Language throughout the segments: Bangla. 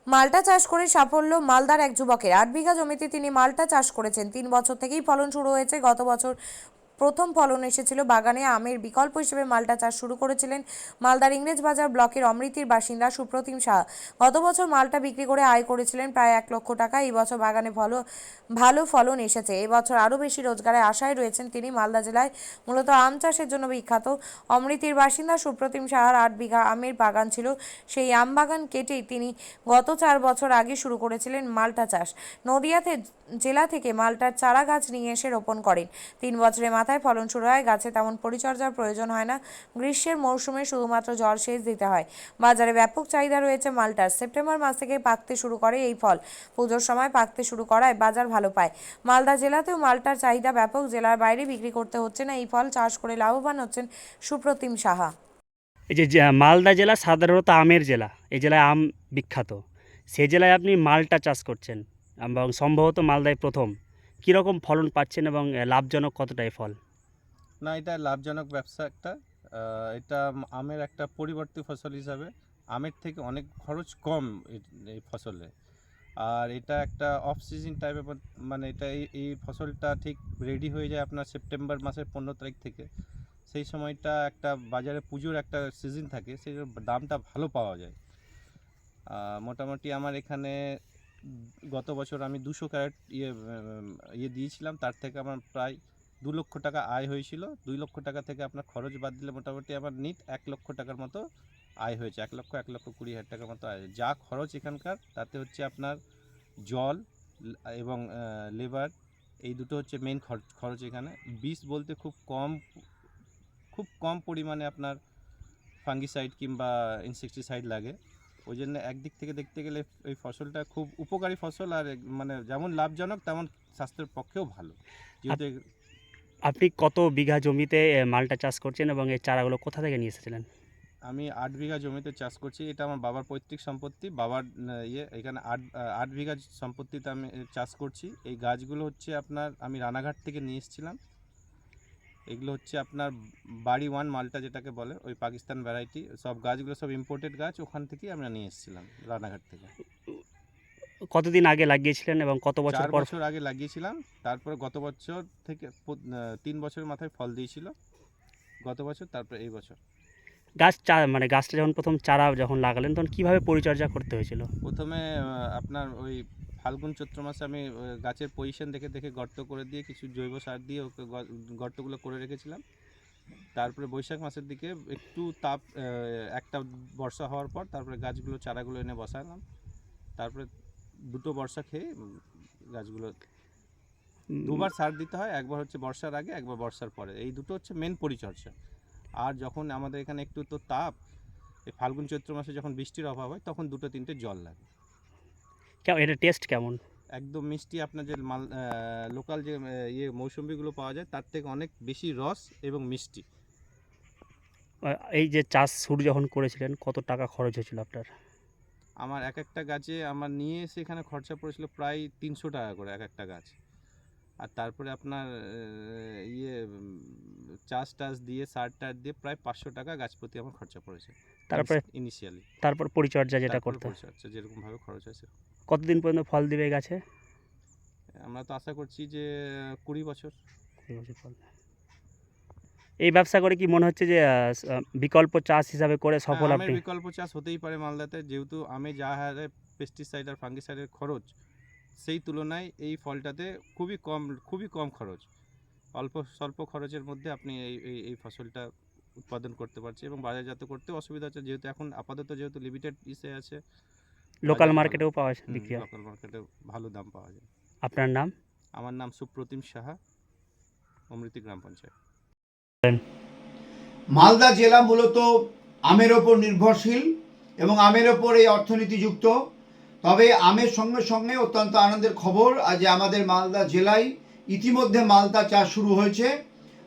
মাল্টা চাষ করে সাফল্য মালদার এক যুবকের। 8 বিঘা জমিতে তিনি মাল্টা চাষ করেছেন। 3 বছর থেকেই ফলন শুরু হয়েছে। গত বছর প্রথম ফলন এসেছিল। বাগানে আমের বিকল্প হিসেবে মাল্টা চাষ শুরু করেছিলেন মালদার ইংরেজবাজার ব্লকের অমৃতির বাসিন্দা সুপ্রতিম সাহা। গত বছর মাল্টা বিক্রি করে আয় করেছিলেন প্রায় 1 লক্ষ টাকা। এই বছর বাগানে ভালো ফলন এসেছে। এবছর আরও বেশি রোজগারের আশায় রয়েছেন তিনি। মালদা জেলায় মূলত আম চাষের জন্য বিখ্যাত অমৃতির বাসিন্দা সুপ্রতিম সাহার 8 বিঘা আমের বাগান ছিল। সেই আম বাগান কেটেই তিনি গত 4 বছর আগে শুরু করেছিলেন মাল্টা চাষ। নদিয়াতে জেলা থেকে মাল্টার চারা গাছ নিয়ে এসে রোপণ করেন। 3 বছরের মাথায় ফলন শুরু হয়। গাছে তেমন পরিচর্যার প্রয়োজন হয় না। গ্রীষ্মের মৌসুমে শুধুমাত্র জল সেচ দিতে হয়। বাজারে ব্যাপক চাহিদা রয়েছে মাল্টার। সেপ্টেম্বর মাস থেকে পাকতে শুরু করে এই ফল। পুজোর সময় পাকতে শুরু করায় বাজার ভালো পায়। মালদা জেলাতেও মাল্টার চাহিদা ব্যাপক। জেলার বাইরে বিক্রি করতে হচ্ছে না। এই ফল চাষ করে লাভবান হচ্ছেন সুপ্রতিম সাহা। এই যে মালদা জেলা সাধারণত আমের জেলা, এই জেলায় আম বিখ্যাত। সেই জেলায় আপনি মালটা চাষ করছেন এবং সম্ভবত মালদায় প্রথম। কীরকম ফলন পাচ্ছেন এবং লাভজনক কতটা এই ফল? না, এটা লাভজনক ব্যবসা একটা। এটা আমের একটা পরিবর্তী ফসল হিসাবে আমের থেকে অনেক খরচ কম এই ফসলে। আর এটা একটা অফ সিজন টাইপের, মানে এটা এই ফসলটা ঠিক রেডি হয়ে যায় আপনার সেপ্টেম্বর মাসের 15 তারিখ থেকে। সেই সময়টা একটা বাজারে পুজোর একটা সিজন থাকে, সেই দামটা ভালো পাওয়া যায়। মোটামুটি আমার এখানে গত বছর আমি 200 ক্যারেট ইয়ে দিয়েছিলাম, তার থেকে আমার প্রায় 2 লক্ষ টাকা আয় হয়েছিল। 2 লক্ষ টাকা থেকে আপনার খরচ বাদ দিলে মোটামুটি আমার নিট 1 লক্ষ টাকার মতো আয় হয়েছে। 1 লক্ষ 20,000 টাকার মতো আয়। যা খরচ এখানকার, তাতে হচ্ছে আপনার জল এবং লেবার, এই দুটো হচ্ছে মেন খরচ এখানে। বীজ বলতে খুব কম পরিমাণে আপনার ফাঙ্গিসাইড কিংবা ইনসেকটিসাইড লাগে। ওই জন্য একদিক থেকে দেখতে গেলে এই ফসলটা খুব উপকারী ফসল। আর মানে যেমন লাভজনক তেমন স্বাস্থ্যের পক্ষেও ভালো। যেহেতু আপনি কত বিঘা জমিতে মালটা চাষ করছেন এবং এই চারাগুলো কোথা থেকে নিয়ে এসেছিলেন? আমি 8 বিঘা জমিতে চাষ করছি। এটা আমার বাবার পৈতৃক সম্পত্তি। বাবার এখানে 8 বিঘা সম্পত্তিতে আমি চাষ করছি। এই গাছগুলো হচ্ছে আপনার আমি রানাঘাট থেকে নিয়ে এসেছিলাম। এগুলো হচ্ছে আপনার বাড়ি ওয়ান মালটা যেটাকে বলে, ওই পাকিস্তান ভ্যারাইটি। সব গাছগুলো সব ইম্পোর্টেড গাছ, ওখান থেকেই আমরা নিয়ে এসেছিলাম রানাঘাট থেকে। কতদিন আগে লাগিয়েছিলেন এবং কত বছর 4 পর? বছর আগে লাগিয়েছিলাম। তারপরে গত বছর থেকে 3 বছরের মাথায় ফল দিয়েছিল গত বছর, তারপরে এই বছর। মানে গাছটা যখন প্রথম চারা যখন লাগালেন তখন কীভাবে পরিচর্যা করতে হয়েছিল? প্রথমে আপনার ওই ফাল্গুন চৈত্র মাসে আমি গাছের পজিশন দেখে দেখে গর্ত করে দিয়ে কিছু জৈব সার দিয়ে ওকে গর্তগুলো করে রেখেছিলাম। তারপরে বৈশাখ মাসের দিকে একটু তাপ, একটা বর্ষা হওয়ার পর তারপরে গাছগুলো চারাগুলো এনে বসালাম। তারপরে 2টো বর্ষা খেয়ে গাছগুলো দুবার সার দিতে হয়। একবার হচ্ছে বর্ষার আগে, একবার বর্ষার পরে। এই দুটো হচ্ছে মেন পরিচর্যা। আর যখন আমাদের এখানে একটু তো তাপ, এই ফাল্গুন চৈত্র মাসে যখন বৃষ্টির অভাব হয় তখন 2-3টে জল লাগে। এটা টেস্ট কেমন? একদম মিষ্টি। আপনার যে লোকাল যে মৌসুম্বিগুলো পাওয়া যায় তার থেকে অনেক বেশি রস এবং মিষ্টি। এই যে চাষ শুরু যখন করেছিলেন কত টাকা খরচ হয়েছিল আপনার? আমার এক একটা গাছে আমার নিয়ে এসে এখানে খরচা পড়েছিল প্রায় 300 টাকা করে এক একটা গাছ। আর তারপরে আপনার চাষ টাস দিয়ে সার টার দিয়ে প্রায় 500 টাকা গাছ প্রতি আমার খরচা পড়েছে তারপরে ইনিশিয়ালি। তারপর পরিচর্যা যেটা তারপরে করতে পরিচর্যা যেরকমভাবে খরচ হয়েছে। কতদিন পর্যন্ত ফল দিবে এই গাছে? আমরা তো আশা করছি যে 20 বছর। 20 বছর ফল। এই ব্যবসা করে কি মনে হচ্ছে যে বিকল্প চাষ হিসাবে করে সফল আমের আপনি? বিকল্প চাষ হতেই পারে মালদাতে, যেহেতু আমে যা হারে পেস্টিসাইড আর ফাঙ্গিসাইডের খরচ, সেই তুলনায় এই ফলটাতে খুবই কম খরচ। স্বল্প খরচের মধ্যে আপনি এই ফসলটা উৎপাদন করতে পারছেন এবং বাজারজাত করতেও অসুবিধা হচ্ছে, যেহেতু এখন আপাতত যেহেতু লিমিটেড ইসে আছে। লোকাল বাজারে মার্কেটেও পাওয়া যায়, বিক্রি হয়। লোকাল মার্কেটে ভালো দাম পাওয়া যায়। আপনার নাম? আমার নাম সুপ্রতিম সাহা, অমৃতি গ্রাম পঞ্চায়েত। মালদা জেলা মূলত আমের ওপর নির্ভরশীল এবং আমের ওপর এই অর্থনীতি যুক্ত। তবে আমের সঙ্গে সঙ্গে অত্যন্ত আনন্দের খবর, আজ আমাদের মালদা জেলায় ইতিমধ্যে মালটা চাষ শুরু হয়েছে।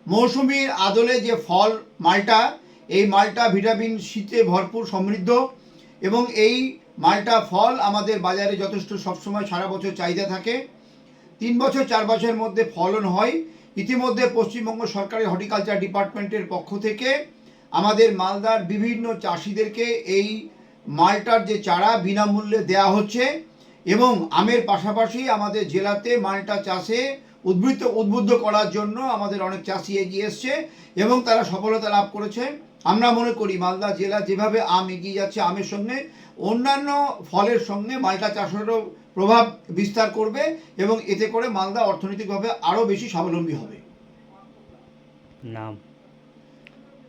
মৌসুমীর আদলে যে ফল মালটা, এই মালটা ভিটামিন সিতে ভরপুর সমৃদ্ধ এবং এই মালটা ফল আমাদের বাজারে যথেষ্ট সবসময় সারা বছর চাহিদা থাকে। 3 বছর 4 বছরের মধ্যে ফলন হয়। ইতিমধ্যে পশ্চিমবঙ্গ সরকারের হর্টিকালচার ডিপার্টমেন্টের পক্ষ থেকে আমাদের মালদার বিভিন্ন চাষিদেরকে এই মালটার যে চারা বিনামূল্যে দেয়া হচ্ছে এবং আমের পাশাপাশি আমাদের জেলাতে মালটা চাষে উদ্বুদ্ধ করার জন্য আমাদের অনেক চাষি এগিয়ে এসছে এবং তারা সফলতা লাভ করেছে। আমরা মনে করি মালদা জেলা যেভাবে আম এগিয়ে যাচ্ছে, আমের সঙ্গে অন্যান্য ফলের সঙ্গে মালটা চাষেরও প্রভাব বিস্তার করবে এবং এতে করে মালদা অর্থনৈতিকভাবে আরও বেশি স্বাবলম্বী হবে। নাম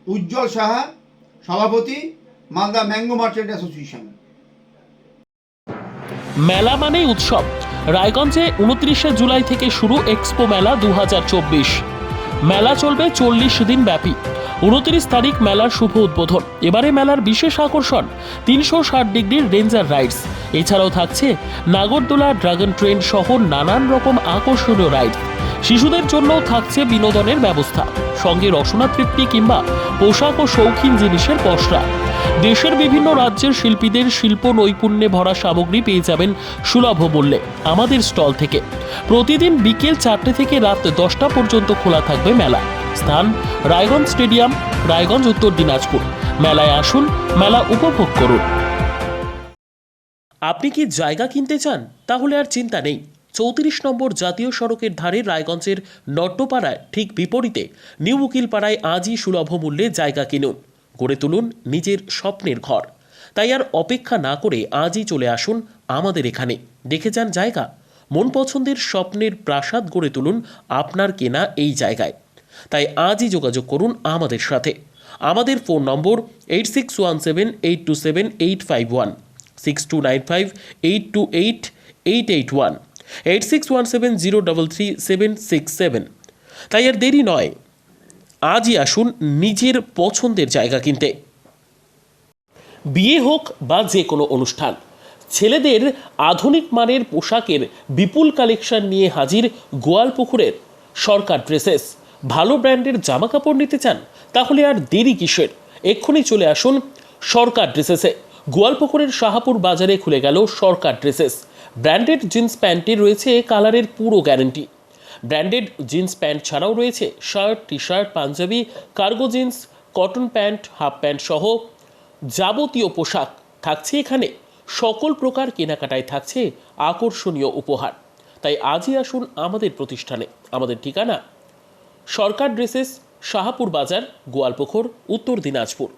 উজ্জ্বল সাহা, সভাপতি, মালদা ম্যাঙ্গো মার্চেন্ট অ্যাসোসিয়েশন। মেলা মানেই উৎসব। রায়গঞ্জে 29শে জুলাই থেকে শুরু এক্সপো মেলা 2024। মেলা চলবে 40 দিন ব্যাপী। 29 তারিখ মেলার শুভ উদ্বোধন। এবারে মেলার বিশেষ আকর্ষণ 360 ডিগ্রির রেঞ্জার রাইডস। এছাড়াও থাকছে নাগরদোলা, ড্রাগন ট্রেন সহ নানান রকম আকর্ষণীয় রাইড। শিশুদের জন্যও থাকছে বিনোদনের ব্যবস্থা, সঙ্গে রসনা তৃপ্তি কিংবা পোশাক ও শৌখিন জিনিসের পসরা। দেশের বিভিন্ন রাজ্যের শিল্পীদের শিল্প নৈপুণ্যে ভরা সামগ্রী পেয়ে যাবেন সুলভ মূল্যে আমাদের স্টল থেকে। প্রতিদিন বিকেল 4টে থেকে রাত 10টা পর্যন্ত খোলা থাকবে মেলা। স্থান রায়গঞ্জ স্টেডিয়াম, রায়গঞ্জ, উত্তর দিনাজপুর। মেলায় আসুন, মেলা উপভোগ করুন। আপনি কি জায়গা কিনতে চান? তাহলে আর চিন্তা নেই। 34 নম্বর জাতীয় সড়কের ধারে রায়গঞ্জের নট্টপাড়ায় ঠিক বিপরীতে নিউ উকিলপাড়ায় আজই সুলভ মূল্যে জায়গা কিনুন, গড়ে তুলুন নিজের স্বপ্নের ঘর। তাই আর অপেক্ষা না করে আজই চলে আসুন আমাদের এখানে, দেখে যান জায়গা। মন পছন্দের স্বপ্নের প্রাসাদ গড়ে তুলুন আপনার কেনা এই জায়গায়। তাই আজই যোগাযোগ করুন আমাদের সাথে। আমাদের ফোন নম্বর 8617827851, 6295828881, 8617033767। তাই আর দেরি নয়, আজই আসুন নিজের পছন্দের জায়গা কিনতে। বিয়ে হোক বা যে কোনো অনুষ্ঠান, ছেলেদের আধুনিক মানের পোশাকের বিপুল কালেকশন নিয়ে হাজির গোয়ালপুকুরের সরকার ড্রেসেস। ভালো ব্র্যান্ডের জামা কাপড় নিতে চান? তাহলে আর দেরি কিসের? এক্ষুনি চলে আসুন সরকার ড্রেসেসে। গোয়ালপুকুরের শাহাপুর বাজারে খুলে গেল সরকার ড্রেসেস। ব্র্যান্ডেড জিন্স প্যান্টের রয়েছে কালারের পুরো গ্যারেন্টি। ব্র্যান্ডেড জিন্স প্যান্ট ছাড়াও রয়েছে shirt, T shirt, Panjabi, cargo jeans, cotton pant, half pant সহ যাবতীয় পোশাক থাকছে এখানে। সকল প্রকার কেনাকাটায় থাকছে আকর্ষণীয় উপহার। তাই আজই আসুন আমাদের প্রতিষ্ঠানে। আমাদের ঠিকানা সরকার ড্রেসেস, শাহাপুর বাজার, গোয়ালপুকুর, উত্তর দিনাজপুর।